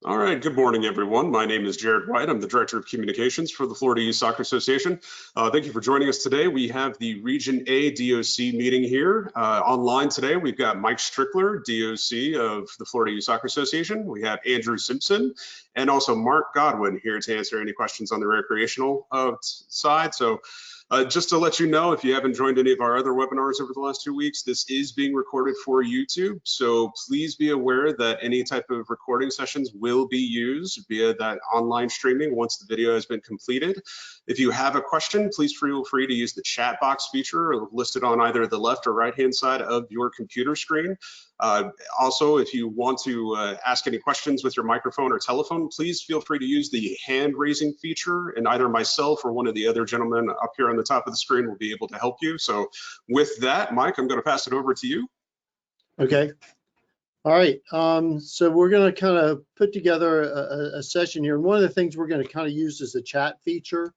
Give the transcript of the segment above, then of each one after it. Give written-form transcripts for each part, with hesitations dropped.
All right, good morning, everyone. My name is Jared White. I'm the Director of Communications for the Florida Youth Soccer Association. Thank you for joining us today. We have the Region A DOC meeting here. Online today, we've got Mike Strickler, DOC of the Florida Youth Soccer Association. We have Andrew Simpson and also Mark Godwin here to answer any questions on the recreational side. So just to let you know, if you haven't joined any of our other webinars over the last 2 weeks, this is being recorded for YouTube. So please be aware that any type of recording sessions will be used via that online streaming once the video has been completed. If you have a question, please feel free to use the chat box feature listed on either the left or right-hand side of your computer screen. Also, if you want to ask any questions with your microphone or telephone, please feel free to use the hand raising feature, and either myself or one of the other gentlemen up here on the top of the screen will be able to help you. So with that, Mike, I'm going to pass it over to you. Okay. All right. So we're going to kind of put together a session here. And one of the things we're going to kind of use is the chat feature.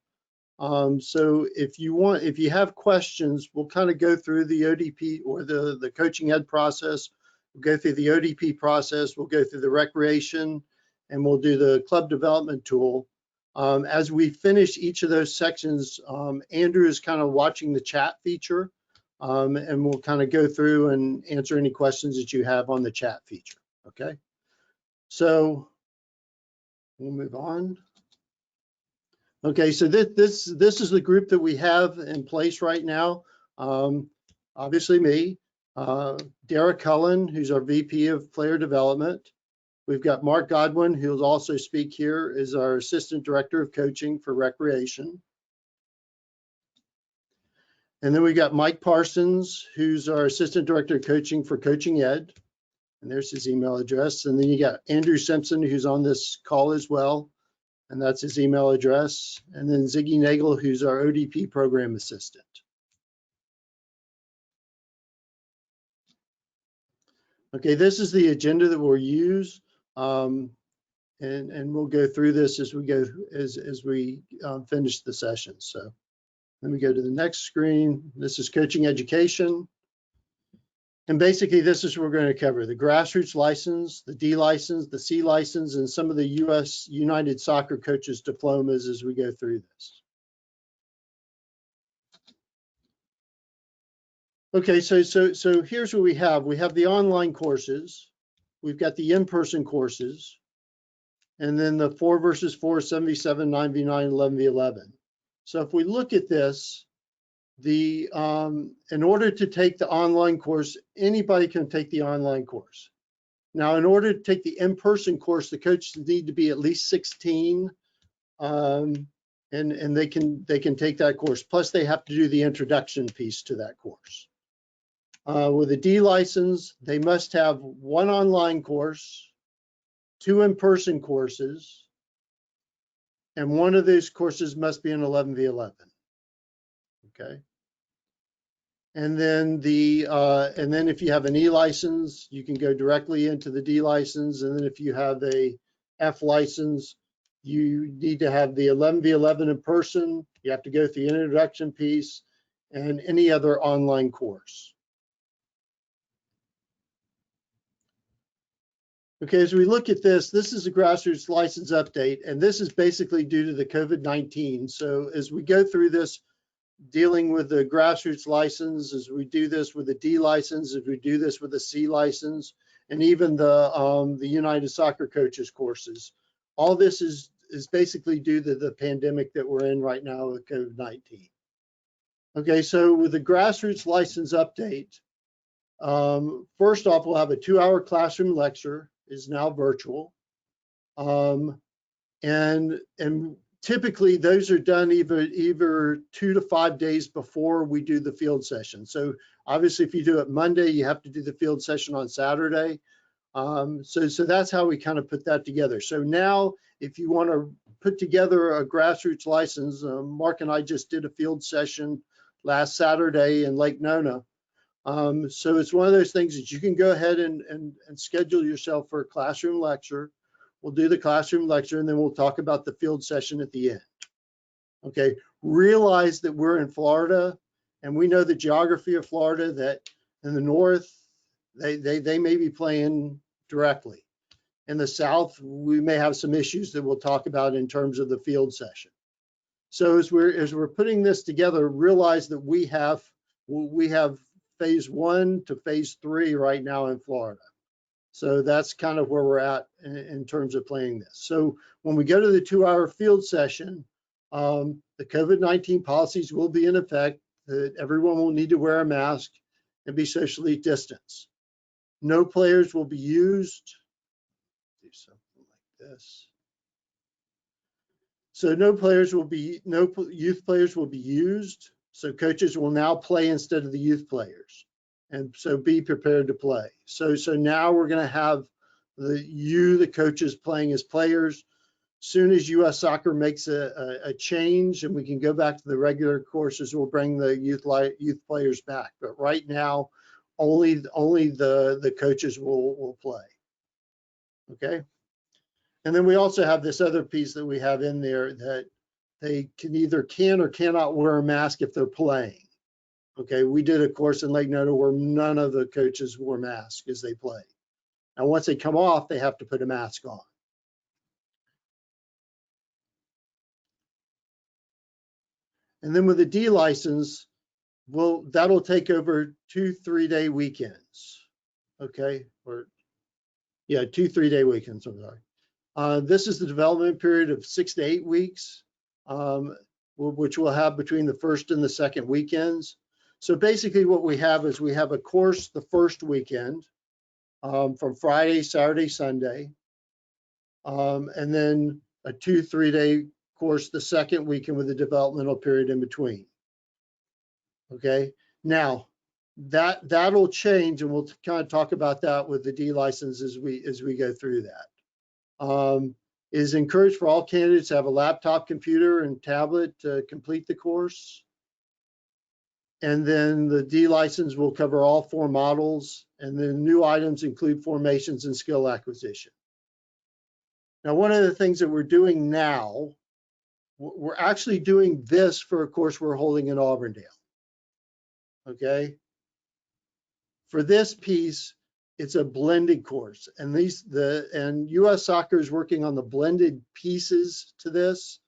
So if you have questions, we'll kind of go through the ODP or the coaching ed process. We'll go through the ODP process. We'll go through the recreation, and we'll do the club development tool. As we finish each of those sections, Andrew is kind of watching the chat feature, and we'll kind of go through and answer any questions that you have on the chat feature. Okay. So we'll move on. Okay, so this is the group that we have in place right now. Obviously me, Derek Cullen, who's our VP of Player Development. We've got Mark Godwin, who will also speak here, is our Assistant Director of Coaching for Recreation. And then we got Mike Parsons, who's our Assistant Director of Coaching for Coaching Ed. And there's his email address. And then you got Andrew Simpson, who's on this call as well. And that's his email address. And then Ziggy Nagel, who's our ODP program assistant. Okay, this is the agenda that we'll use. And we'll go through this as we go as we finish the session. So let me go to the next screen. This is coaching education. And basically, this is what we're going to cover: the grassroots license, the D license, the C license, and some of the U.S. United Soccer Coaches diplomas as we go through this. Okay, so here's what we have. We have the online courses. We've got the in-person courses, and then the 4 versus 4, 7v7, 9v9, 11v11. So if we look at this, in order to take the online course, anybody can take the online course. Now, in order to take the in-person course, the coaches need to be at least 16, and they can take that course. Plus, they have to do the introduction piece to that course. With a D license, they must have 1 online course, 2 in-person courses, and one of those courses must be an 11v11. Okay. And then if you have an E license, you can go directly into the D license. And then if you have a F license, you need to have the 11v11 in person. You have to go through the introduction piece and any other online course. Okay, as we look at this is a grassroots license update, and this is basically due to the COVID-19. So as we go through this, dealing with the grassroots license, as we do this with the D license, as we do this with the C license, and even the United Soccer Coaches courses, all this is basically due to the pandemic that we're in right now with COVID-19. Okay, so with the grassroots license update, first off, we'll have a 2-hour classroom lecture, is now virtual, and typically those are done either 2 to 5 days before we do the field session. So obviously, if you do it Monday, you have to do the field session on Saturday. So that's how we kind of put that together. So now, if you want to put together a grassroots license, Mark and I just did a field session last Saturday in Lake Nona. So it's one of those things that you can go ahead and schedule yourself for a classroom lecture. We'll do the classroom lecture, and then we'll talk about the field session at the end. Okay, realize that we're in Florida, and we know the geography of Florida, that in the north, they may be playing directly. In the South, we may have some issues that we'll talk about in terms of the field session. So as we're putting this together, realize that we have phase 1 to phase 3 right now in Florida. So that's kind of where we're at in terms of playing this. So when we go to the 2-hour field session, the COVID-19 policies will be in effect, that everyone will need to wear a mask and be socially distanced. No players will be used. Do something like this. So no youth players will be used. So coaches will now play instead of the youth players. And so be prepared to play. So now we're going to have the coaches playing as players. Soon as U.S. Soccer makes a change and we can go back to the regular courses, we'll bring the youth players back. But right now, only the coaches will play. Okay. And then we also have this other piece that we have in there that they can or cannot wear a mask if they're playing. Okay, we did a course in Lake Nona where none of the coaches wore masks as they play. Now, once they come off, they have to put a mask on. And then with the D license, that'll take over 2 3-day weekends. Okay, 2 3-day weekends. I'm sorry. This is the development period of 6 to 8 weeks, which we'll have between the first and the second weekends. So basically what we have is we have a course the first weekend from Friday, Saturday, Sunday, and then a 2 3-day course the second weekend with a developmental period in between. Okay, now that'll change, and we'll kind of talk about that with the D license as we go through that. It is encouraged for all candidates to have a laptop, computer, and tablet to complete the course. And then the D license will cover all 4 models, and then new items include formations and skill acquisition. Now, one of the things that we're doing now, we're actually doing this for a course we're holding in Auburndale. Okay. For this piece, it's a blended course, and U.S. Soccer is working on the blended pieces to this.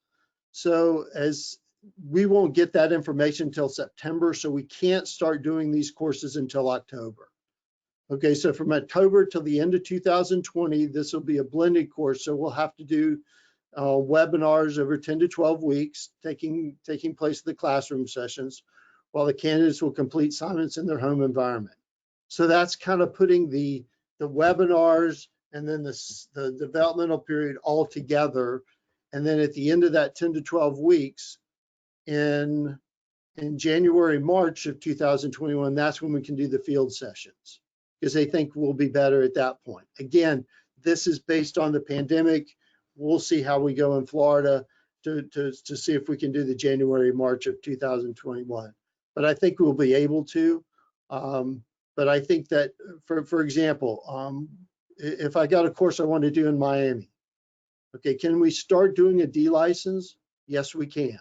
So as we won't get that information until September, so we can't start doing these courses until October. Okay, so from October till the end of 2020, this will be a blended course. So we'll have to do webinars over 10 to 12 weeks, taking place in the classroom sessions, while the candidates will complete assignments in their home environment. So that's kind of putting the webinars and then the developmental period all together. And then at the end of that 10 to 12 weeks, in January, March of 2021, that's when we can do the field sessions, because they think we'll be better at that point. Again, this is based on the pandemic. We'll see how we go in Florida to see if we can do the January, March of 2021. But I think we'll be able to. But I think that, for example, if I got a course I want to do in Miami, okay, can we start doing a D license? Yes, we can,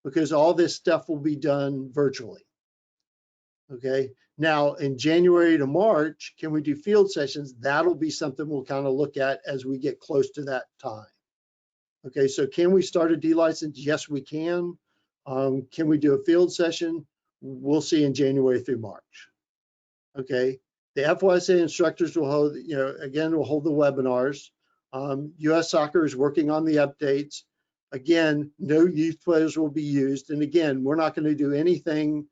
because all this stuff will be done virtually. Okay, now in January to March, can we do field sessions? That'll be something we'll kind of look at as we get close to that time. Okay, so can we start a D license? Yes, we can. Can we do a field session? We'll see in January through March. Okay, the FYSA instructors will hold, will hold the webinars. U.S. Soccer is working on the updates. Again, no youth players will be used. And again, we're not going to do anything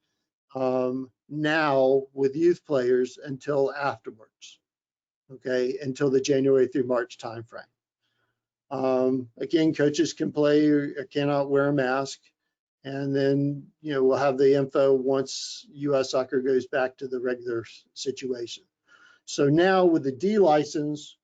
now with youth players until afterwards. Okay, until the January through March timeframe. Again, coaches can play or cannot wear a mask. And then, we'll have the info once U.S. Soccer goes back to the regular situation. So now with the D license,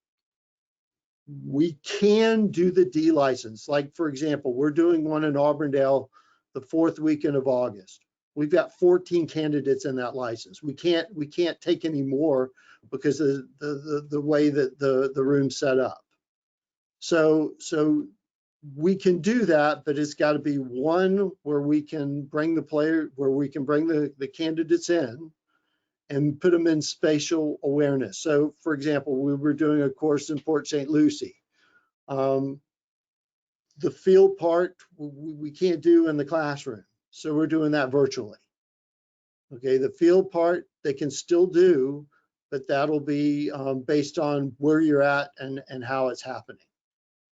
we can do the D license. Like, for example, we're doing one in Auburndale the 4th weekend of August. We've got 14 candidates in that license. We can't take any more because of the way that the room's set up. So we can do that, but it's got to be one where we can bring the candidates in, and put them in spatial awareness. So for example, we were doing a course in Port St. Lucie. The field part we can't do in the classroom, so we're doing that virtually. Okay, the field part they can still do, but that'll be based on where you're at and how it's happening.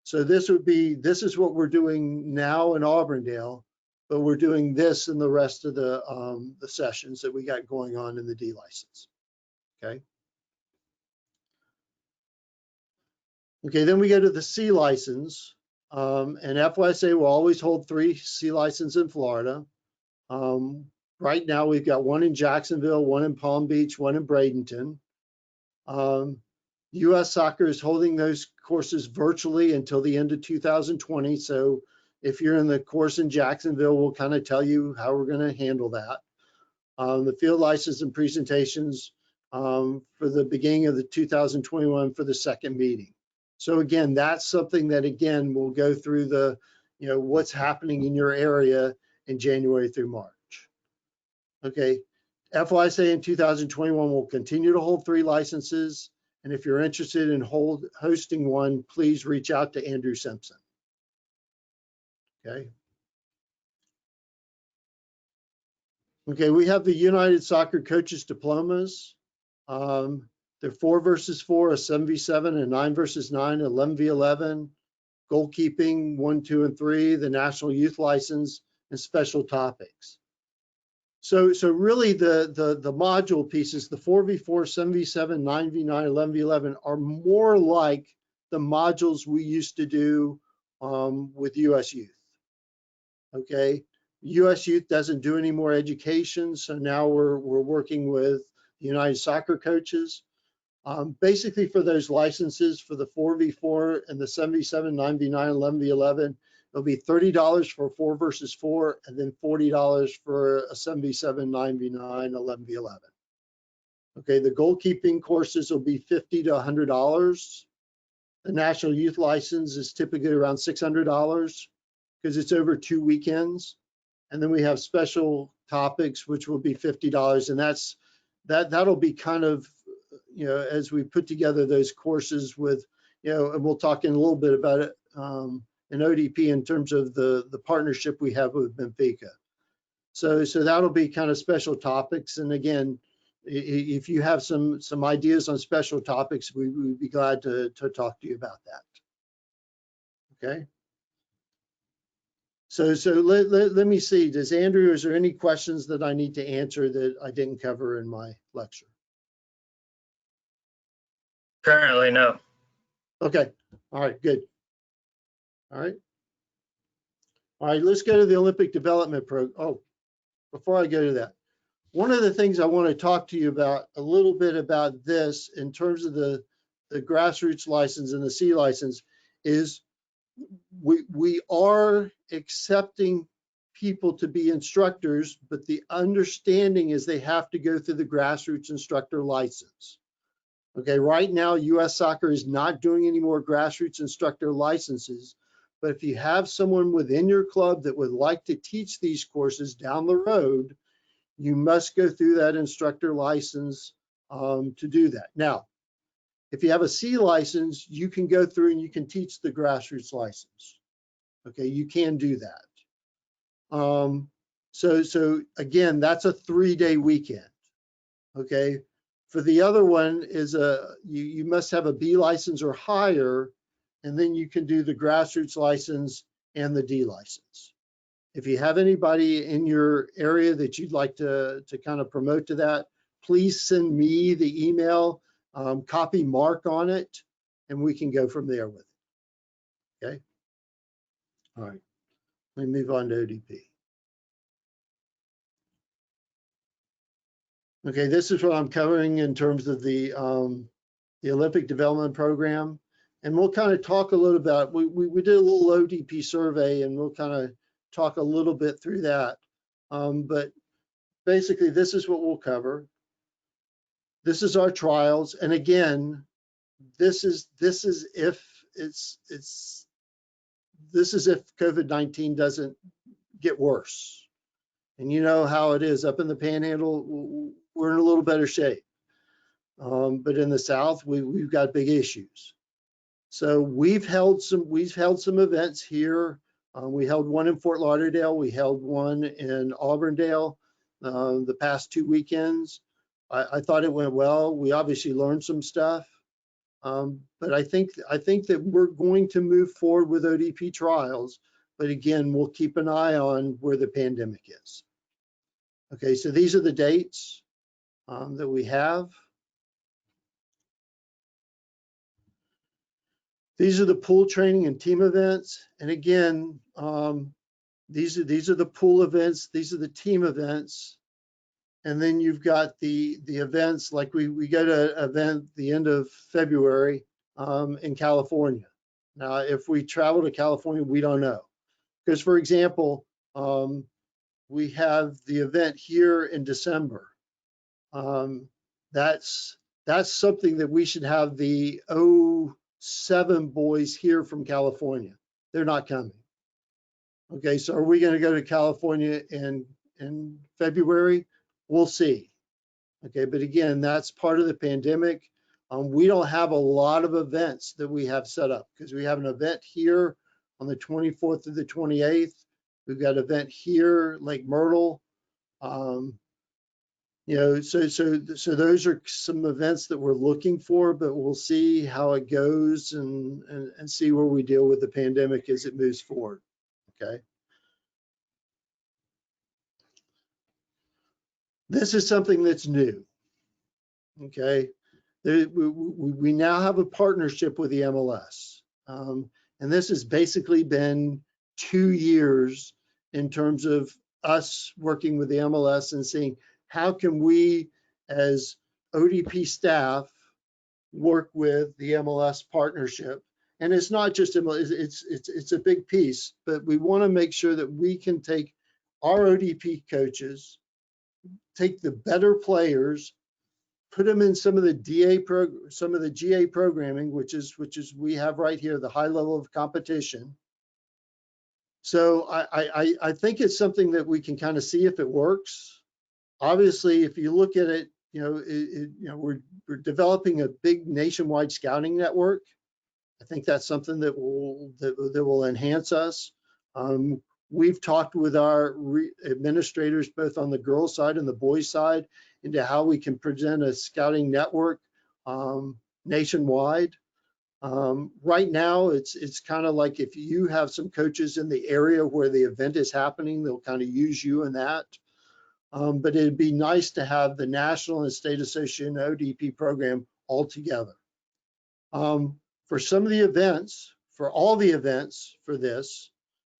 So this is what we're doing now in Auburndale, but we're doing this in the rest of the sessions that we got going on in the D license. Okay. Okay, then we go to the C license, and FYSA will always hold 3 C licenses in Florida. Right now we've got 1 in Jacksonville, 1 in Palm Beach, 1 in Bradenton. US Soccer is holding those courses virtually until the end of 2020. So if you're in the course in Jacksonville, we'll kind of tell you how we're going to handle that. The field license and presentations for the beginning of the 2021 for the second meeting. So again, that's something that again will go through the, what's happening in your area in January through March. Okay, FYSA in 2021 will continue to hold 3 licenses. And if you're interested in hosting one, please reach out to Andrew Simpson. Okay. Okay, we have the United Soccer Coaches Diplomas. They're 4 versus 4, a 7v7, a 9 versus 9, 11v11, goalkeeping 1, 2, and 3, the National Youth License, and special topics. So really the module pieces, the 4v4, 7v7, 9v9, 11v11 are more like the modules we used to do with US Youth. Okay, US Youth doesn't do any more education, so now we're working with the United Soccer Coaches. Basically for those licenses for the 4v4 and the 7v7, 9v9, 11v11, it'll be $30 for 4 versus 4, and then $40 for a 7v7, 9v9, 11v11. Okay, the goalkeeping courses will be $50 to $100. The National Youth License is typically around $600 because it's over 2 weekends. And then we have special topics, which will be $50, and that'll be kind of, as we put together those courses with, and we'll talk in a little bit about it in ODP in terms of the partnership we have with Benfica. So that'll be kind of special topics. And again, if you have some ideas on special topics, we'd be glad to talk to you about that. Okay. So let me see. Is there any questions that I need to answer that I didn't cover in my lecture? Currently, no. Okay. All right, good. All right, let's go to the Olympic Development Program. Oh, before I go to that, one of the things I want to talk to you about a little bit about this in terms of the grassroots license and the C license is we are accepting people to be instructors, but the understanding is they have to go through the grassroots instructor license. Okay, right now, US Soccer is not doing any more grassroots instructor licenses, but if you have someone within your club that would like to teach these courses down the road, you must go through that instructor license to do that. Now, if you have a C license, you can go through and you can teach the grassroots license. Okay, you can do that. So again, that's a 3-day weekend. Okay, for the other one is you must have a B license or higher, and then you can do the grassroots license and the D license. If you have anybody in your area that you'd like to kind of promote to that, please send me the email, copy Mark on it, and we can go from there with it. Okay. All right. Let me move on to ODP. Okay, this is what I'm covering in terms of the Olympic Development Program. And we'll kind of talk a little about, we did a little ODP survey, and we'll kind of talk a little bit through that. But basically, this is what we'll cover. This is our trials. And again, this is if COVID-19 doesn't get worse. And you know how it is up in the Panhandle. we're in a little better shape. But in the South, we've got big issues. So we've held some events here. We held one in Fort Lauderdale. We held one in Auburndale the past 2 weekends. I thought it went well. We obviously learned some stuff. But I think that we're going to move forward with ODP trials. But again, we'll keep an eye on where the pandemic is. Okay, so these are the dates that we have. These are the pool training and team events. And again, these are the pool events. These are the team events. And then you've got the events, like we go to an event the end of February in California. Now, if we travel to California, we don't know. Because, for example, we have the event here in December. That's something that we should have the 07 boys here from California. They're not coming. Okay, so are we going to go to California in February? We'll see. Okay, but again, that's part of the pandemic. We don't have a lot of events that we have set up because we have an event here on the 24th through the 28th. We've got an event here, Lake Myrtle. You know, so those are some events that we're looking for, but we'll see how it goes and see where we deal with the pandemic as it moves forward. Okay. This is something that's new. Okay. We now have a partnership with the MLS. And this has basically been 2 years in terms of us working with the MLS and seeing how can we as ODP staff work with the MLS partnership. And it's not just MLS, it's a big piece, but we want to make sure that we can take our ODP coaches, take the better players, put them in some of the GA programming, which is we have right here, the high level of competition. So I think it's something that we can kind of see if it works. Obviously, if you look at it, we're developing a big nationwide scouting network. I think that's something that will enhance us. We've talked with our administrators, both on the girls' side and the boys' side, into how we can present a scouting network nationwide. Right now, it's kind of like if you have some coaches in the area where the event is happening, they'll kind of use you in that. But it'd be nice to have the National and State Association ODP program all together. For some of the events, for all the events for this,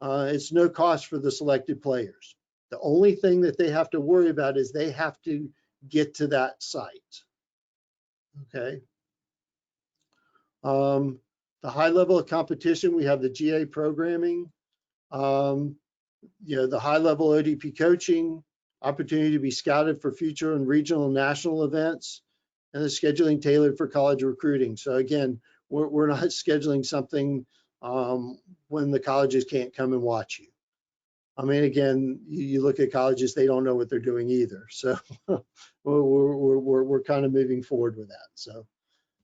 it's no cost for the selected players. The only thing that they have to worry about is they have to get to that site. Okay. The high level of competition, we have the GA programming, the high level ODP coaching, opportunity to be scouted for future and regional and national events, and the scheduling tailored for college recruiting. So again, we're not scheduling something when the colleges can't come and watch you. I mean, again, you look at colleges, they don't know what they're doing either. So we're kind of moving forward with that. So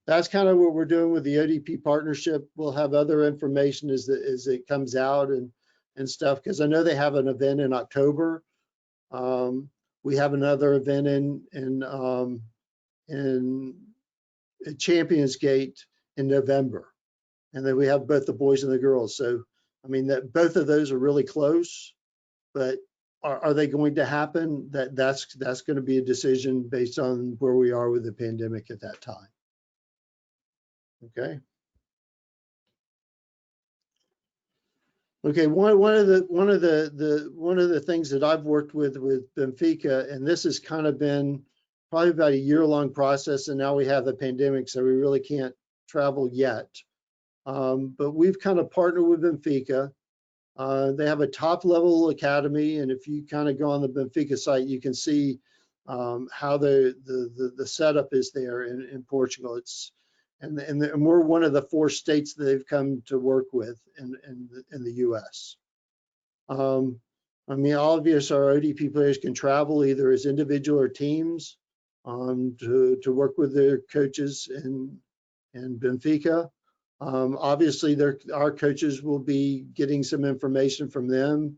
that's kind of what we're doing with the ODP partnership. We'll have other information as it comes out and stuff, because I know they have an event in October. We have another event in Champions Gate in November. And then we have both the boys and the girls. So, I mean, both of those are really close, but are they going to happen? That's going to be a decision based on where we are with the pandemic at that time. Okay. Okay, one of the things that I've worked with Benfica, and this has kind of been probably about a year-long process, and now we have the pandemic, so we really can't travel yet. But we've kind of partnered with Benfica. They have a top-level academy, and if you kind of go on the Benfica site, you can see how the setup is there in Portugal. And we're one of the 4 states that they've come to work with in the U.S. I mean, all of us, our ODP players can travel either as individual or teams. to work with their coaches in Benfica. Obviously, our coaches will be getting some information from them.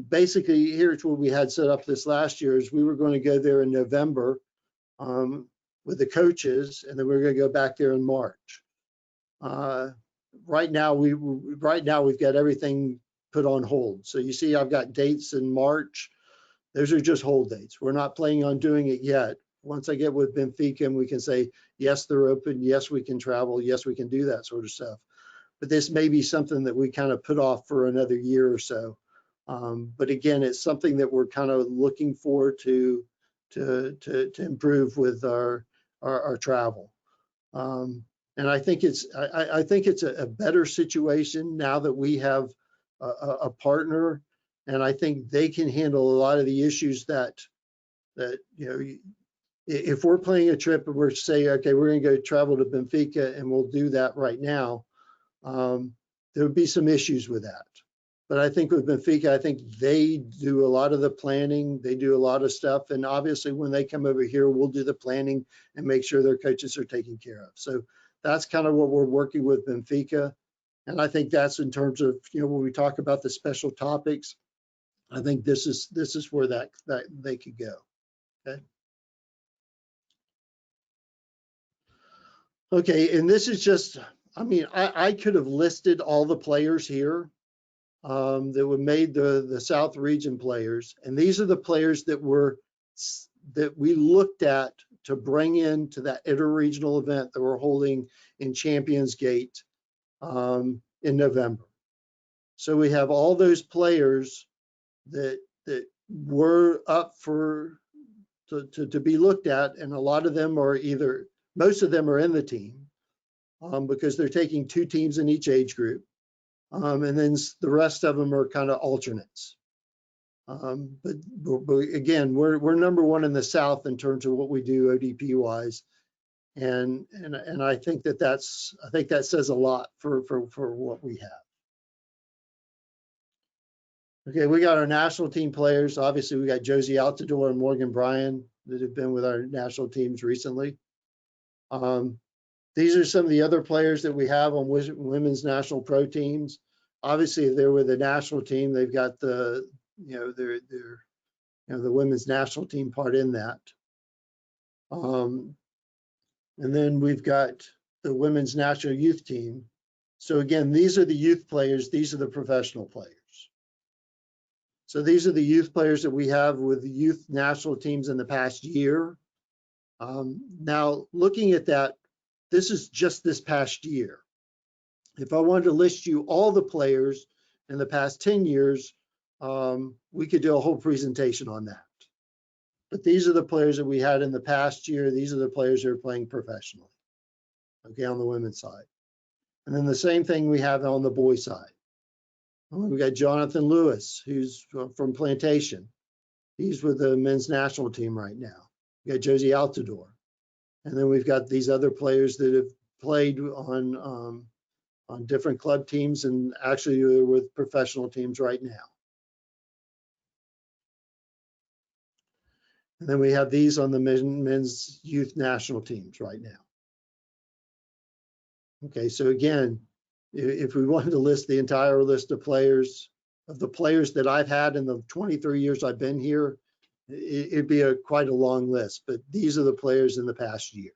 Basically, here's what we had set up this last year is we were going to go there in November with the coaches, and then we we're going to go back there in March. Right now we've got everything put on hold. So you see, I've got dates in March. Those are just hold dates. We're not planning on doing it yet. Once I get with Benfica and we can say, yes, they're open. Yes, we can travel. Yes, we can do that sort of stuff. But this may be something that we kind of put off for another year or so. But again, it's something that we're kind of looking forward to improve with our travel. And I think it's a better situation now that we have a partner, and I think they can handle a lot of the issues that if we're planning a trip and we're saying, okay, we're going to go travel to Benfica and we'll do that right now, there would be some issues with that. But I think with Benfica, I think they do a lot of the planning, they do a lot of stuff, and obviously when they come over here, we'll do the planning and make sure their coaches are taken care of. So that's kind of what we're working with Benfica. And I think that's in terms of, when we talk about the special topics, I think this is where that they could go. Okay. Okay, and this is just, I could have listed all the players here that were made the South region players. And these are the players that we looked at to bring into that interregional event that we're holding in Champions Gate in November. So we have all those players that were up to be looked at, and a lot of them are most of them are in the team because they're taking 2 teams in each age group. And then the rest of them are kind of alternates. But again, we're number 1 in the South in terms of what we do ODP wise. And I think that says a lot for what we have. Okay, we got our national team players. Obviously, we got Josie Altidore and Morgan Bryan that have been with our national teams recently. These are some of the other players that we have on women's national pro teams. Obviously, if they're with the national team, they've got the women's national team part in that. And then we've got the women's national youth team. So again, these are the youth players. These are the professional players. So these are the youth players that we have with the youth national teams in the past year. Now, looking at that, this is just this past year. If I wanted to list you all the players in the past 10 years, we could do a whole presentation on that. But these are the players that we had in the past year. These are the players that are playing professionally, okay, on the women's side. And then the same thing we have on the boys' side. We got Jonathan Lewis, who's from Plantation. He's with the men's national team right now. We got Josie Altidore. And then we've got these other players that have played on different club teams and actually are with professional teams right now. And then we have these on the men's youth national teams right now. Okay, so again, if we wanted to list the entire list of players, of the players that I've had in the 23 years I've been here, it'd be quite a long list, but these are the players in the past year.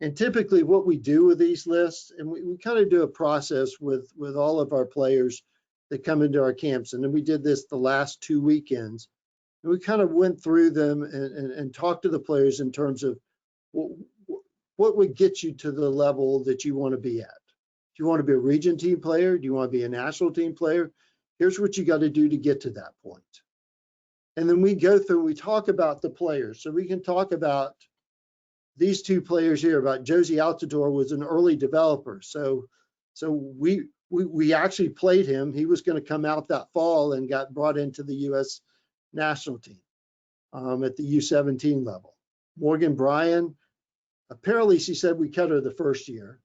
And typically what we do with these lists, and we kind of do a process with all of our players that come into our camps, and then we did this the last 2 weekends, and we kind of went through them and talked to the players in terms of what would get you to the level that you want to be at. Do you want to be a region team player? Do you want to be a national team player? Here's what you got to do to get to that point. And then we go through, we talk about the players. So we can talk about these 2 players here. About Josie Altidore was an early developer. So we actually played him. He was going to come out that fall and got brought into the U.S. national team at the U17 level. Morgan Bryan, apparently she said we cut her the first year.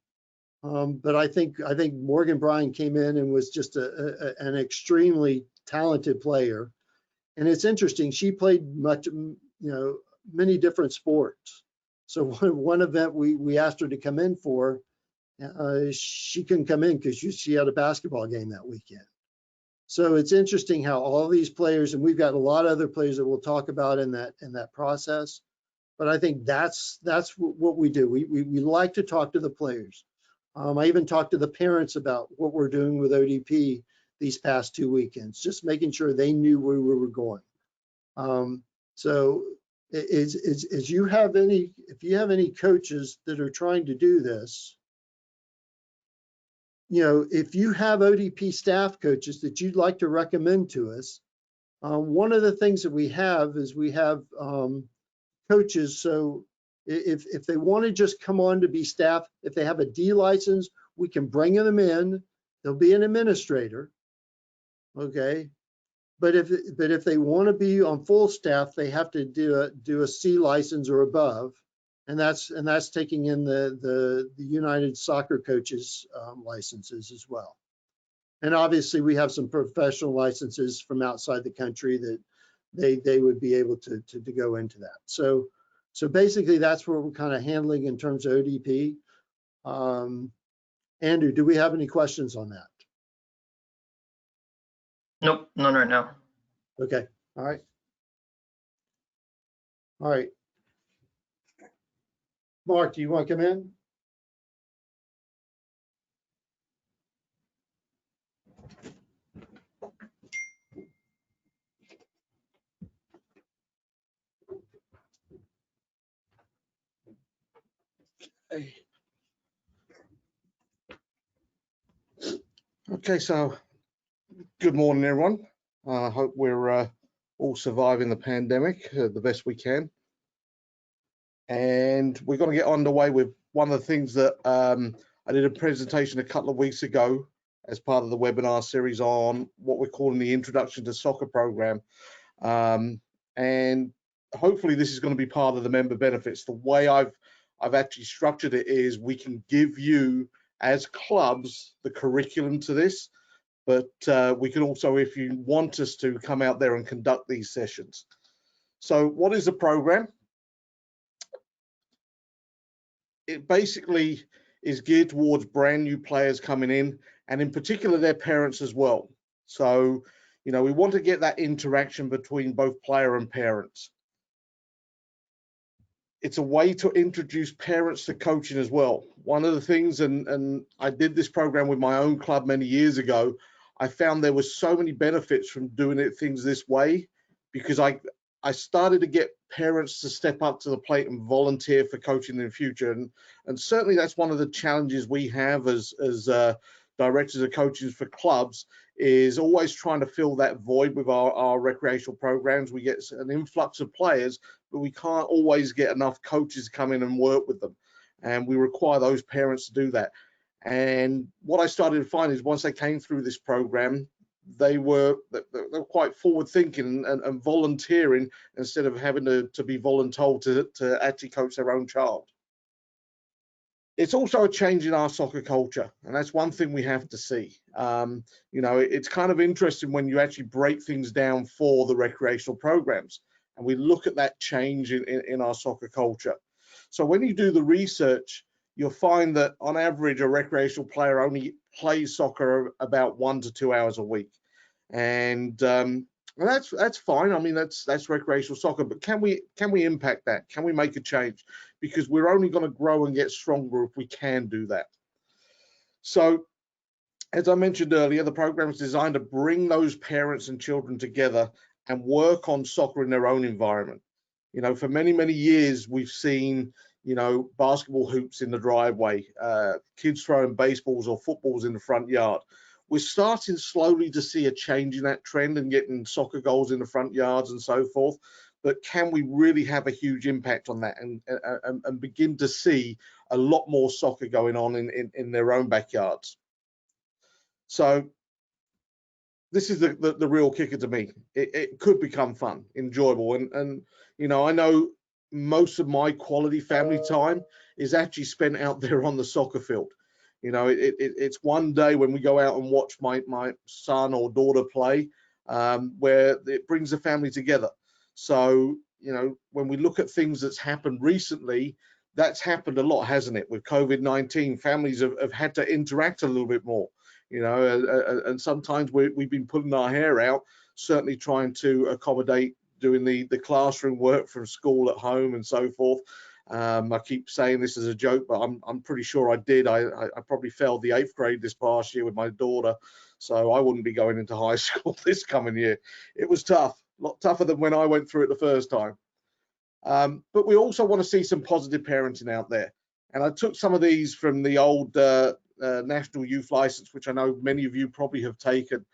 But I think Morgan Bryan came in and was just an extremely talented player. And it's interesting, she played many different sports. So one event we asked her to come in for, she couldn't come in because she had a basketball game that weekend. So it's interesting how all these players, and we've got a lot of other players that we'll talk about in that process. But I think that's what we do. We like to talk to the players. I even talked to the parents about what we're doing with ODP these past 2 weekends, just making sure they knew where we were going. So if you have any coaches that are trying to do this, if you have ODP staff coaches that you'd like to recommend to us, one of the things that we have is we have coaches. So if they want to just come on to be staff, if they have a D license, we can bring them in. They'll be an administrator, okay? But if they want to be on full staff, they have to do a C license or above, and that's taking in the United Soccer Coaches licenses as well. And obviously, we have some professional licenses from outside the country that they would be able to go into that. So basically, that's what we're kind of handling in terms of ODP. Andrew, do we have any questions on that? Nope, none right now. Okay, all right. All right. Mark, do you want to come in? Okay, so good morning, everyone. I hope we're all surviving the pandemic the best we can. And we're going to get underway with one of the things that I did a presentation a couple of weeks ago as part of the webinar series on what we're calling the Introduction to Soccer program. And hopefully this is going to be part of the member benefits. The way I've actually structured it is we can give you as clubs the curriculum to this, but we can also, if you want us to, come out there and conduct these sessions. So what is the program? It basically is geared towards brand new players coming in, and in particular their parents as well. So, we want to get that interaction between both player and parents. It's a way to introduce parents to coaching as well. One of the things, and I did this program with my own club many years ago, I found there was so many benefits from doing things this way, because I started to get parents to step up to the plate and volunteer for coaching in the future. And certainly that's one of the challenges we have as directors of coaches for clubs, is always trying to fill that void with our recreational programs. We get an influx of players, but we can't always get enough coaches to come in and work with them. And we require those parents to do that. And what I started to find is once they came through this program, they were quite forward thinking and volunteering instead of having to be voluntold to actually coach their own child. It's also a change in our soccer culture, and that's one thing we have to see. It's kind of interesting when you actually break things down for the recreational programs, and we look at that change in our soccer culture. So when you do the research, you'll find that on average, a recreational player only plays soccer about 1 to 2 hours a week. And that's fine. I mean, that's recreational soccer, but can we impact that? Can we make a change? Because we're only going to grow and get stronger if we can do that. So, as I mentioned earlier, the program is designed to bring those parents and children together and work on soccer in their own environment. For many, many years, we've seen, basketball hoops in the driveway, kids throwing baseballs or footballs in the front yard. We're starting slowly to see a change in that trend and getting soccer goals in the front yards and so forth. But can we really have a huge impact on that and begin to see a lot more soccer going on in their own backyards? So this is the real kicker to me. It could become fun, enjoyable. And I know most of my quality family time is actually spent out there on the soccer field. It's one day when we go out and watch my son or daughter play, where it brings the family together. So you know, when we look at things that's happened recently, that's happened a lot, hasn't it? With COVID-19, families have had to interact a little bit more, you know, and sometimes we've been pulling our hair out, certainly trying to accommodate doing the classroom work from school at home and so forth. I keep saying this as a joke, but I'm pretty sure I did. I probably failed the 8th grade this past year with my daughter, so I wouldn't be going into high school this coming year. It was tough, a lot tougher than when I went through it the first time. But we also want to see some positive parenting out there. And I took some of these from the old National Youth License, which I know many of you probably have taken.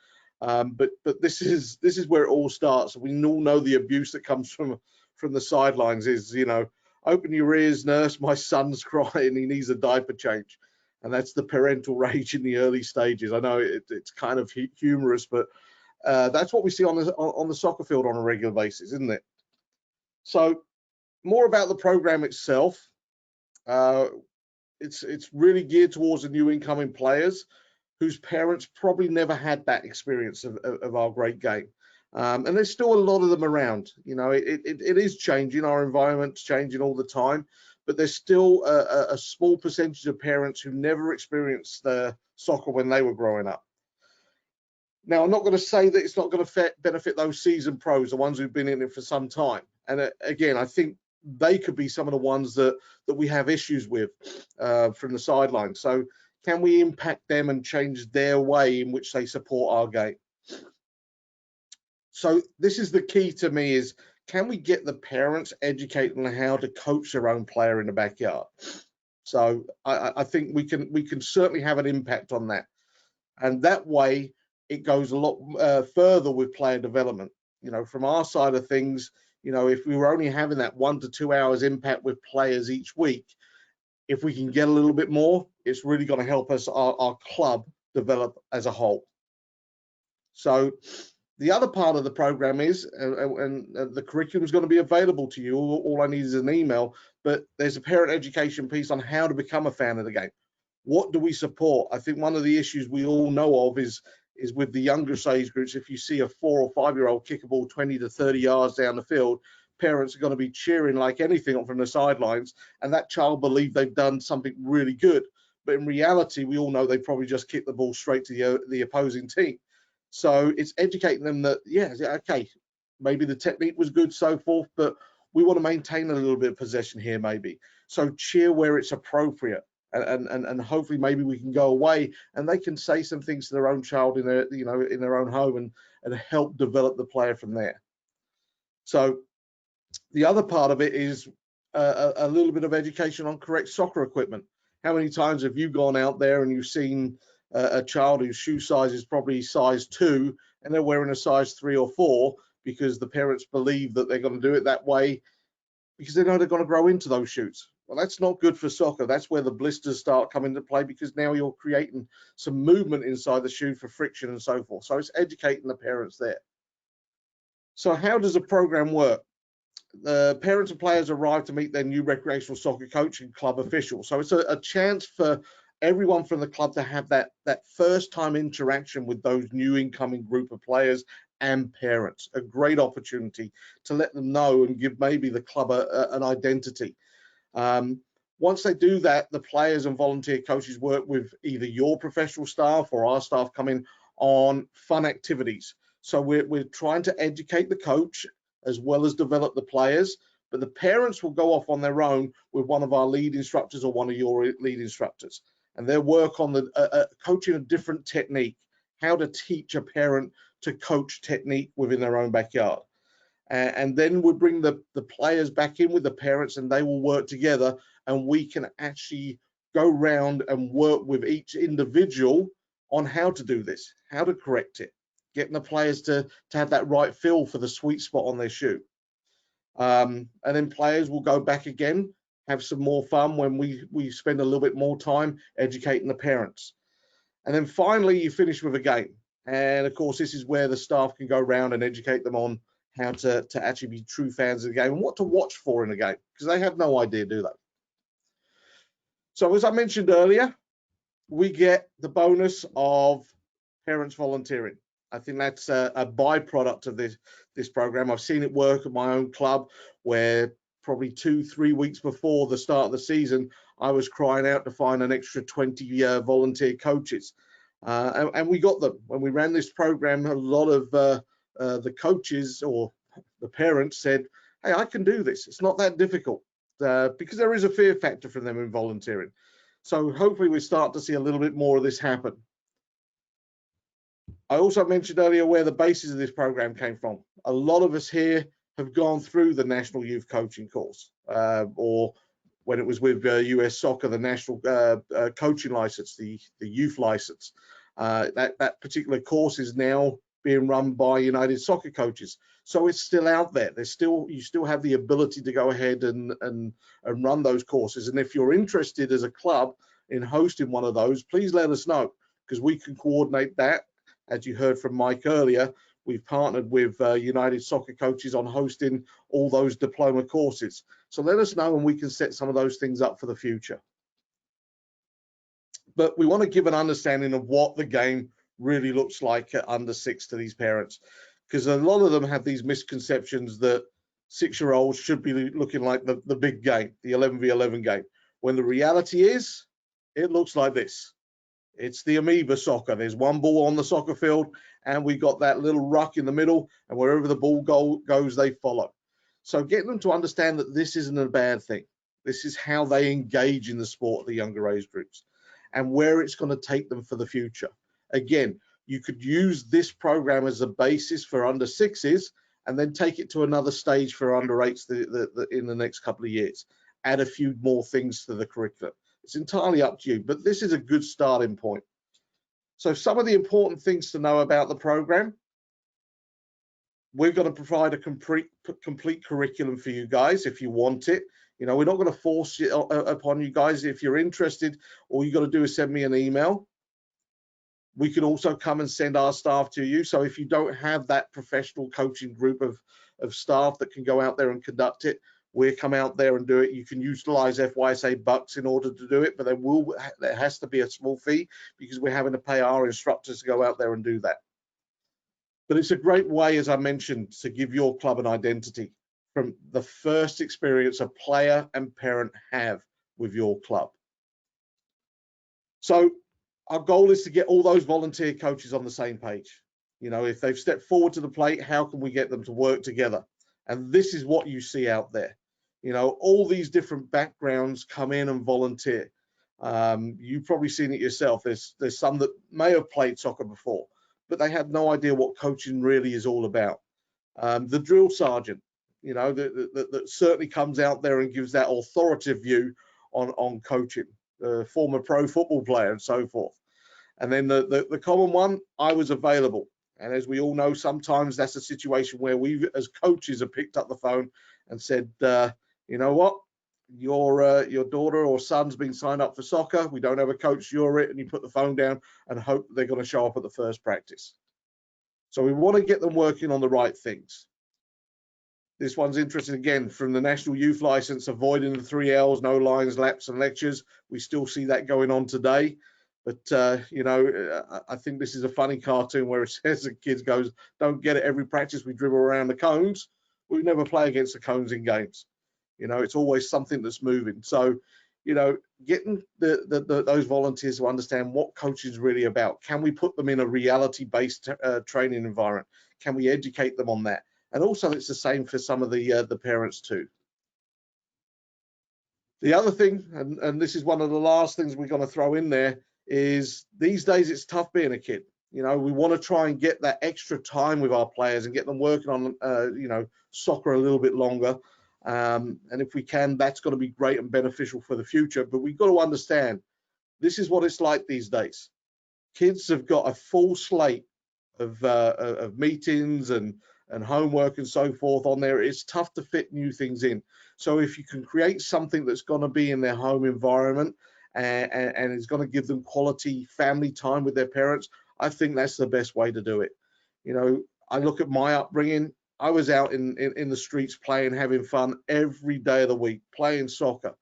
But this is where it all starts. We all know the abuse that comes from the sidelines is, you know, open your ears, nurse, my son's crying, he needs a diaper change. And that's the parental rage in the early stages. I know it's kind of humorous, but that's what we see on the soccer field on a regular basis, isn't it? So more about the program itself. It's really geared towards the new incoming players whose parents probably never had that experience of our great game. And there's still a lot of them around. You know, it is changing. Our environment's changing all the time, but there's still a small percentage of parents who never experienced soccer when they were growing up. Now, I'm not going to say that it's not going to benefit those seasoned pros, the ones who've been in it for some time. And again, I think they could be some of the ones that we have issues with from the sidelines. So can we impact them and change their way in which they support our game? So this is the key to me, is can we get the parents educated on how to coach their own player in the backyard? So I think we can certainly have an impact on that. And that way it goes a lot further with player development. You know, from our side of things, you know, if we were only having that 1 to 2 hours impact with players each week, if we can get a little bit more, it's really going to help us, our club, develop as a whole. So the other part of the program is, and the curriculum is going to be available to you. All I need is an email, but there's a parent education piece on how to become a fan of the game. What do we support? I think one of the issues we all know of is with the younger age groups. If you see a 4 or 5-year-old kick a ball 20 to 30 yards down the field, parents are going to be cheering like anything from the sidelines, and that child believes they've done something really good. But in reality, we all know they probably just kicked the ball straight to the opposing team. So it's educating them that, yeah, okay, maybe the technique was good, so forth, but we want to maintain a little bit of possession here, maybe. So cheer where it's appropriate, and hopefully maybe we can go away and they can say some things to their own child in their, you know, in their own home, and help develop the player from there. So the other part of it is a little bit of education on correct soccer equipment. How many times have you gone out there and you've seen a child whose shoe size is probably size 2 and they're wearing a size 3 or 4 because the parents believe that they're going to do it that way because they know they're going to grow into those shoes? Well, that's not good for soccer. That's where the blisters start coming into play, because now you're creating some movement inside the shoe for friction and so forth. So it's educating the parents there. So how does the program work? The parents and players arrive to meet their new recreational soccer coach and club official. So it's a chance for everyone from the club to have that first time interaction with those new incoming group of players and parents. A great opportunity to let them know and give maybe the club an identity. Once they do that, the players and volunteer coaches work with either your professional staff or our staff coming on fun activities. So we're trying to educate the coach as well as develop the players, but the parents will go off on their own with one of our lead instructors or one of your lead instructors, and they'll work on the coaching a different technique, how to teach a parent to coach technique within their own backyard. And then we'll bring the players back in with the parents, and they will work together, and we can actually go round and work with each individual on how to do this, how to correct it, getting the players to have that right feel for the sweet spot on their shoe. And then players will go back again, have some more fun when we spend a little bit more time educating the parents. And then finally, you finish with a game. And of course, this is where the staff can go around and educate them on how to actually be true fans of the game and what to watch for in the game, because they have no idea, do they? So as I mentioned earlier, we get the bonus of parents volunteering. I think that's a byproduct of this program. I've seen it work at my own club, where probably 2-3 weeks before the start of the season, I was crying out to find an extra 20 volunteer coaches. And we got them. When we ran this program, a lot of the coaches or the parents said, hey, I can do this. It's not that difficult, because there is a fear factor for them in volunteering. So hopefully we start to see a little bit more of this happen. I also mentioned earlier where the basis of this program came from. A lot of us here have gone through the National Youth Coaching course, or when it was with US Soccer, the National Coaching License, the youth license. That particular course is now being run by United Soccer Coaches. So it's still out there. You still have the ability to go ahead and run those courses. And if you're interested as a club in hosting one of those, please let us know, because we can coordinate that. As you heard from Mike earlier, we've partnered with United Soccer Coaches on hosting all those diploma courses. So let us know and we can set some of those things up for the future. But we want to give an understanding of what the game really looks like at under 6 to these parents, because a lot of them have these misconceptions that 6-year-olds should be looking like the big game, the 11v11 game, when the reality is it looks like this. It's the amoeba soccer. There's one ball on the soccer field and we got that little ruck in the middle, and wherever the ball goes, they follow. So getting them to understand that this isn't a bad thing. This is how they engage in the sport at the younger age groups and where it's going to take them for the future. Again, you could use this program as a basis for under 6s and then take it to another stage for under 8s in the next couple of years. Add a few more things to the curriculum. It's entirely up to you, but this is a good starting point. So some of the important things to know about the program: we're going to provide a complete curriculum for you guys if you want it. You know, we're not going to force it upon you guys. If you're interested, all you got to do is send me an email. We can also come and send our staff to you. So if you don't have that professional coaching group of staff that can go out there and conduct it, we'll come out there and do it. You can utilize FYSA bucks in order to do it, but there has to be a small fee, because we're having to pay our instructors to go out there and do that. But it's a great way, as I mentioned, to give your club an identity from the first experience a player and parent have with your club. So our goal is to get all those volunteer coaches on the same page. You know, if they've stepped forward to the plate, how can we get them to work together? And this is what you see out there. You know, all these different backgrounds come in and volunteer. You've probably seen it yourself. There's some that may have played soccer before, but they have no idea what coaching really is all about. The drill sergeant, you know, that certainly comes out there and gives that authoritative view on coaching, the former pro football player and so forth. And then the common one, I was available. And as we all know, sometimes that's a situation where we as coaches have picked up the phone and said, you know what, your daughter or son's been signed up for soccer. We don't have a coach, you're it. And you put the phone down and hope they're going to show up at the first practice. So we want to get them working on the right things. This one's interesting, again, from the National Youth License, avoiding the 3 L's, no lines, laps and lectures. We still see that going on today. But, you know, I think this is a funny cartoon where it says the kids goes, don't get it every practice, we dribble around the cones. We never play against the cones in games. You know, it's always something that's moving. So, you know, getting those volunteers to understand what coaching is really about. Can we put them in a reality-based training environment? Can we educate them on that? And also it's the same for some of the parents too. The other thing, and this is one of the last things we're going to throw in there, is these days it's tough being a kid. You know, we want to try and get that extra time with our players and get them working on, you know, soccer a little bit longer. And if we can, that's going to be great and beneficial for the future. But we've got to understand, this is what it's like these days. Kids have got a full slate of meetings and homework and so forth on there. It's tough to fit new things in. So if you can create something that's going to be in their home environment and it's going to give them quality family time with their parents, I think that's the best way to do it. You know, I look at my upbringing. I was out in the streets playing, having fun every day of the week, playing soccer.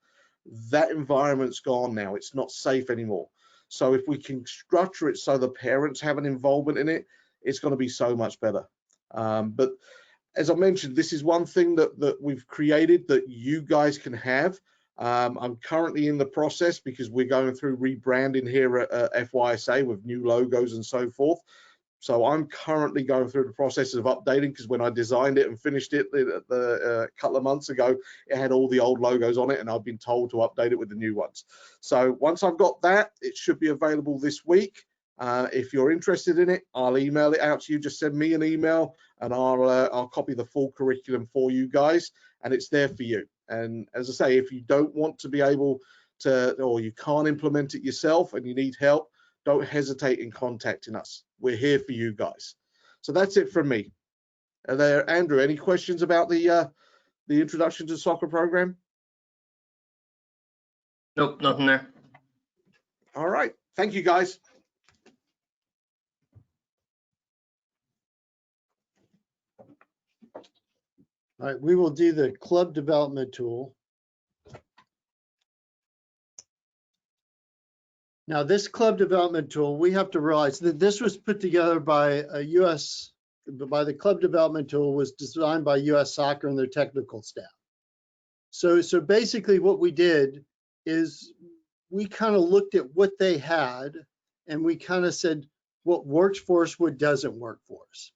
That environment's gone now. It's not safe anymore. So if we can structure it so the parents have an involvement in it, it's going to be so much better. But as I mentioned, this is one thing that we've created that you guys can have. I'm currently in the process because we're going through rebranding here at FYSA with new logos and so forth. So I'm currently going through the process of updating, because when I designed it and finished it a couple of months ago, it had all the old logos on it, and I've been told to update it with the new ones. So once I've got that, it should be available this week. If you're interested in it, I'll email it out to you. Just send me an email and I'll copy the full curriculum for you guys, and it's there for you. And as I say, if you don't want to be able to, or you can't implement it yourself and you need help, don't hesitate in contacting us. We're here for you guys. So that's it from me. Are there, Andrew, any questions about the Introduction to Soccer program? Nope, nothing there. All right. Thank you, guys. All right, we will do the club development tool. Now, this club development tool, we have to realize that this was put together by the club development tool was designed by US Soccer and their technical staff. So basically what we did is we kind of looked at what they had and we kind of said what works for us, what doesn't work for us.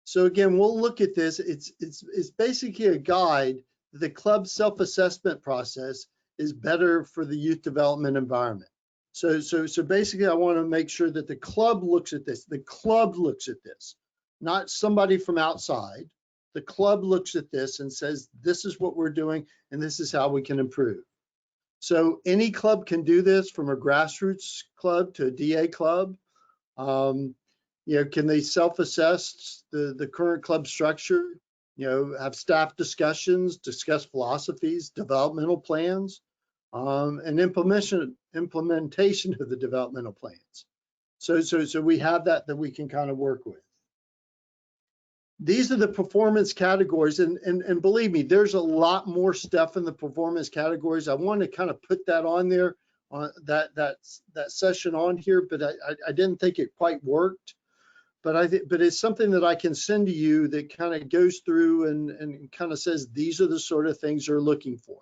So again, we'll look at this. It's basically a guide. The club self-assessment process is better for the youth development environment. So basically, I want to make sure that the club looks at this. The club looks at this, not somebody from outside. The club looks at this and says, this is what we're doing, and this is how we can improve. So any club can do this, from a grassroots club to a DA club. You know, can they self-assess the current club structure? You know, have staff discussions, discuss philosophies, developmental plans, and implementation of the developmental plans. So we have that we can kind of work with. These are the performance categories, and believe me, there's a lot more stuff in the performance categories. I want to kind of put that on there, on that session on here, but I didn't think it quite worked. But it's something that I can send to you that kind of goes through and kind of says these are the sort of things you're looking for.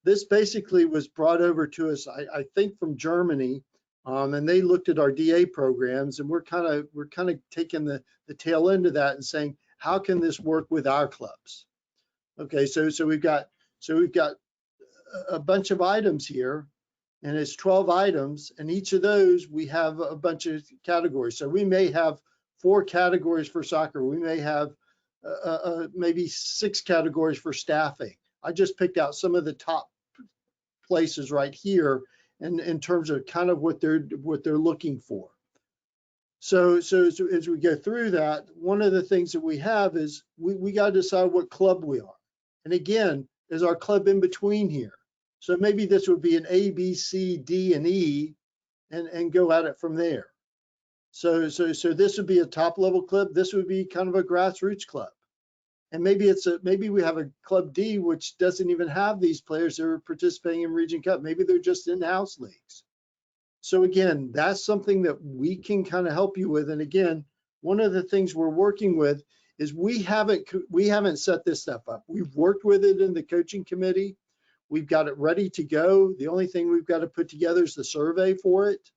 This basically was brought over to us, I think, from Germany, and they looked at our DA programs, and we're kind of taking the tail end of that and saying, how can this work with our clubs? Okay, so we've got a bunch of items here, and it's 12 items, and each of those we have a bunch of categories. So we may have 4 categories for soccer. We may have maybe 6 categories for staffing. I just picked out some of the top places right here in terms of kind of what they're looking for. So as we go through that, one of the things that we have is we got to decide what club we are. And again, is our club in between here? So maybe this would be an A, B, C, D, and E, and go at it from there. So this would be a top level club. This would be kind of a grassroots club. And maybe we have a club D, which doesn't even have these players that are participating in Region Cup. Maybe they're just in-house leagues. So again, that's something that we can kind of help you with. And again, one of the things we're working with is we haven't set this stuff up. We've worked with it in the coaching committee. We've got it ready to go. The only thing we've got to put together is the survey for it.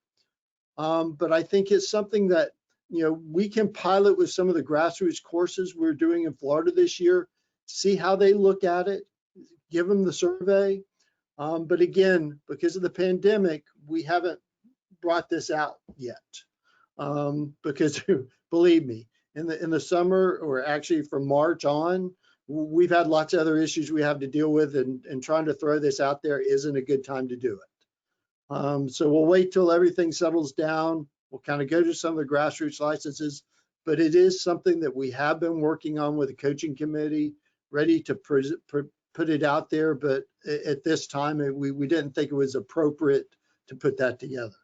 But I think it's something that, you know, we can pilot with some of the grassroots courses we're doing in Florida this year, see how they look at it, give them the survey. But again, because of the pandemic, we haven't brought this out yet. Because believe me, in the summer, or actually from March on, we've had lots of other issues we have to deal with, and trying to throw this out there isn't a good time to do it. So we'll wait till everything settles down. We'll kind of go to some of the grassroots licenses, but it is something that we have been working on with the coaching committee, ready to put it out there. But at this time, we didn't think it was appropriate to put that together.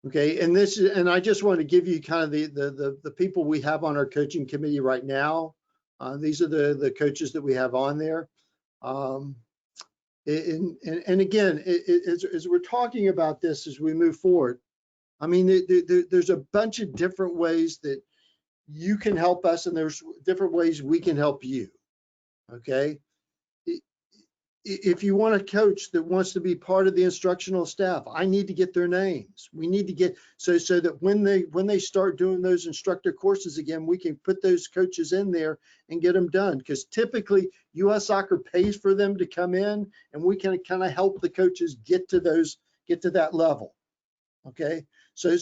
Okay, and I just want to give you kind of the people we have on our coaching committee right now. These are the coaches that we have on there. And again, as we're talking about this as we move forward, I mean, there's a bunch of different ways that you can help us, and there's different ways we can help you. Okay. If you want a coach that wants to be part of the instructional staff, I need to get their names. We need to get so that when they start doing those instructor courses again, we can put those coaches in there and get them done. Because typically US Soccer pays for them to come in, and we can kind of help the coaches get to that level. Okay, so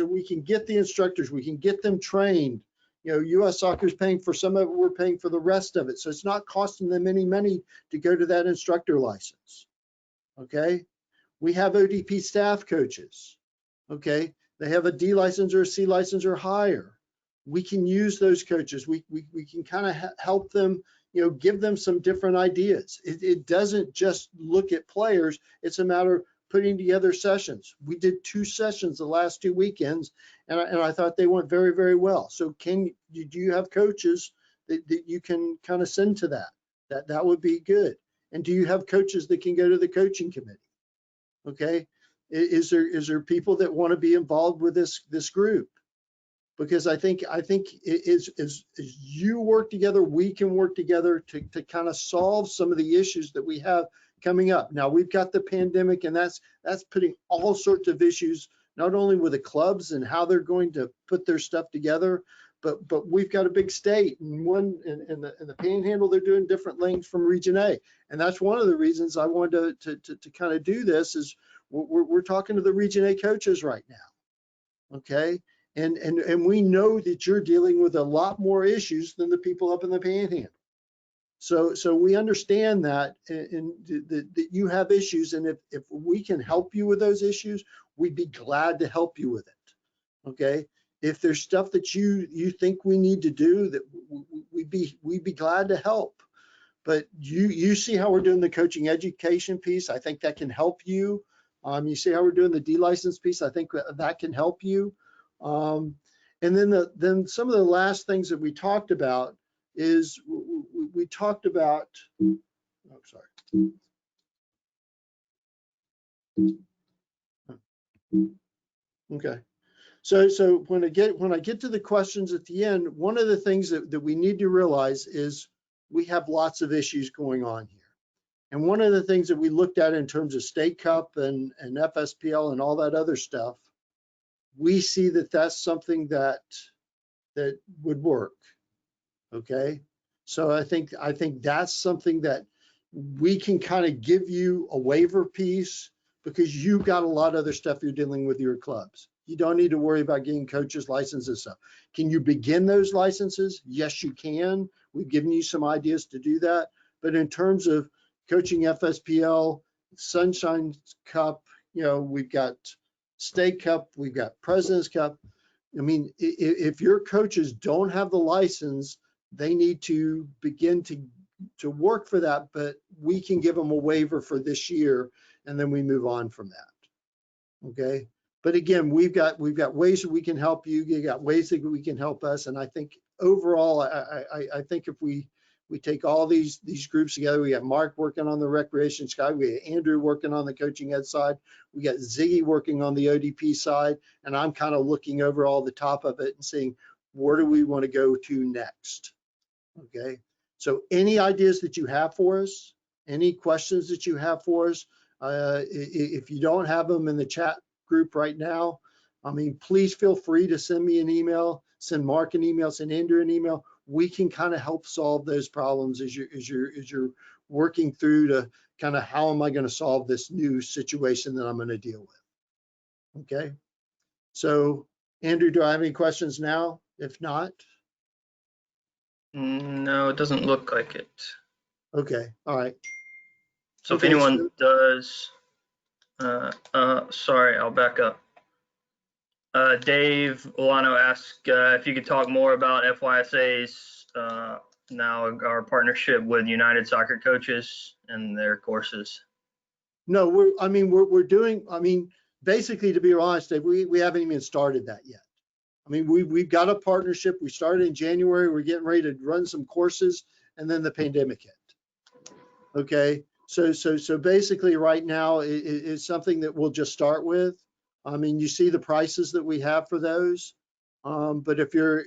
we can get the instructors, we can get them trained. You know, US Soccer is paying for some of it, we're paying for the rest of it. So it's not costing them any money to go to that instructor license. Okay, we have ODP staff coaches. Okay, they have a D license or a C license or higher. We can use those coaches. We can kind of help them, you know, give them some different ideas. It doesn't just look at players. It's a matter of putting together sessions. We did 2 sessions the last 2 weekends, and I thought they went very, very well. So do you have coaches that you can kind of send to that? That would be good. And do you have coaches that can go to the coaching committee? Okay, is there people that want to be involved with this group? Because I think as you work together, we can work together to kind of solve some of the issues that we have coming up. Now we've got the pandemic, and that's putting all sorts of issues, not only with the clubs and how they're going to put their stuff together, but we've got a big state, and in the Panhandle, they're doing different things from Region A, and that's one of the reasons I wanted to kind of do this. Is we're talking to the Region A coaches right now, okay, and we know that you're dealing with a lot more issues than the people up in the Panhandle. So we understand that, and that you have issues, and if we can help you with those issues, we'd be glad to help you with it. Okay, if there's stuff that you think we need to do, that we'd be glad to help. But you see how we're doing the coaching education piece. I think that can help you. You see how we're doing the D license piece. I think that can help you. And then some of the last things that we talked about is we talked about, oh, sorry. Okay. So when I get to the questions at the end, one of the things that we need to realize is we have lots of issues going on here. And one of the things that we looked at in terms of State Cup and FSPL and all that other stuff, we see that that's something that would work. Okay. So I think that's something that we can kind of give you a waiver piece, because you've got a lot of other stuff you're dealing with your clubs. You don't need to worry about getting coaches licenses and stuff. Can you begin those licenses? Yes, you can. We've given you some ideas to do that. But in terms of coaching FSPL, Sunshine Cup, you know, we've got State Cup, we've got President's Cup. I mean, if your coaches don't have the license, they need to begin to work for that, but we can give them a waiver for this year, and then we move on from that. Okay. But again, we've got ways that we can help you. You got ways that we can help us. And I think overall, I think if we take all these groups together, we got Mark working on the recreation side, we got Andrew working on the coaching ed side, we got Ziggy working on the ODP side, and I'm kind of looking over all the top of it and seeing where do we want to go to next. Okay. So any ideas that you have for us, any questions that you have for us, if you don't have them in the chat group right now, I mean, please feel free to send me an email, send Mark an email, send Andrew an email. We can kind of help solve those problems as you're working through to kind of how am I going to solve this new situation that I'm going to deal with. Okay. So Andrew, do I have any questions now? If not. No, it doesn't look like it. Okay. All right. So if anyone does, sorry, I'll back up. Dave Olano asked if you could talk more about FYSA's now our partnership with United Soccer Coaches and their courses. No, we're doing, I mean, basically, to be honest, Dave, we haven't even started that yet. I mean, we've got a partnership. We started in January. We're getting ready to run some courses, and then the pandemic hit. Okay. So basically right now it's something that we'll just start with. I mean, you see the prices that we have for those. But if you're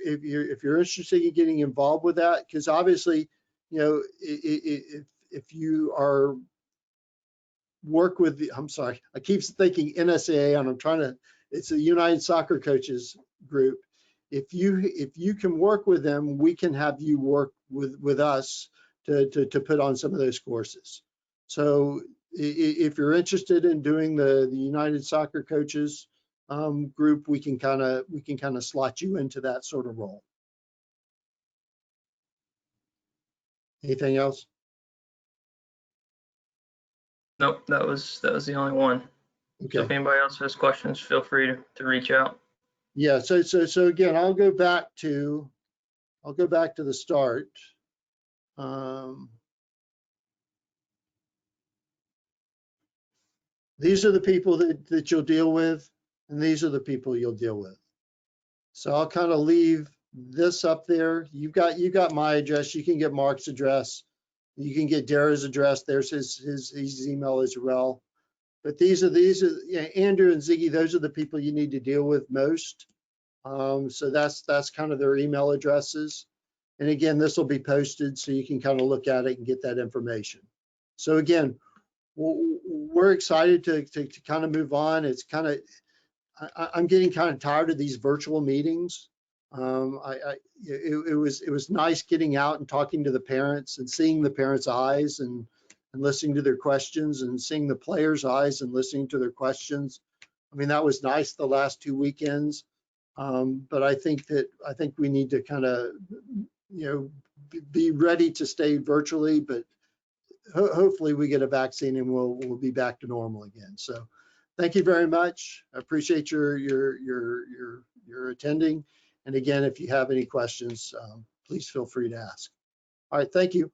interested in getting involved with that, because obviously, you know, if you are work with the, I'm sorry, I keep thinking NSAA, and I'm trying to, it's a United Soccer Coaches group. If you can work with them, we can have you work with us to put on some of those courses. So if you're interested in doing the United Soccer Coaches group, we can kind of slot you into that sort of role. Anything else? Nope, that was the only one. Okay. So if anybody else has questions, feel free to reach out. Yeah. So again, I'll go back to the start. These are the people that you'll deal with, and these are the people you'll deal with. So I'll kind of leave this up there. You got my address. You can get Mark's address. You can get Dara's address. There's his email as well. But these are yeah, Andrew and Ziggy. Those are the people you need to deal with most. So that's kind of their email addresses. And again, this will be posted so you can kind of look at it and get that information. So again, we're excited to kind of move on. It's kind of, I'm getting kind of tired of these virtual meetings. It was nice getting out and talking to the parents and seeing the parents' eyes and listening to their questions, and seeing the players' eyes and listening to their questions. I mean, that was nice the last 2 weekends. But I think we need to kind of, you know, be ready to stay virtually, but hopefully we get a vaccine and we'll be back to normal again. So thank you very much. I appreciate your attending. And again, if you have any questions, please feel free to ask. All right, thank you.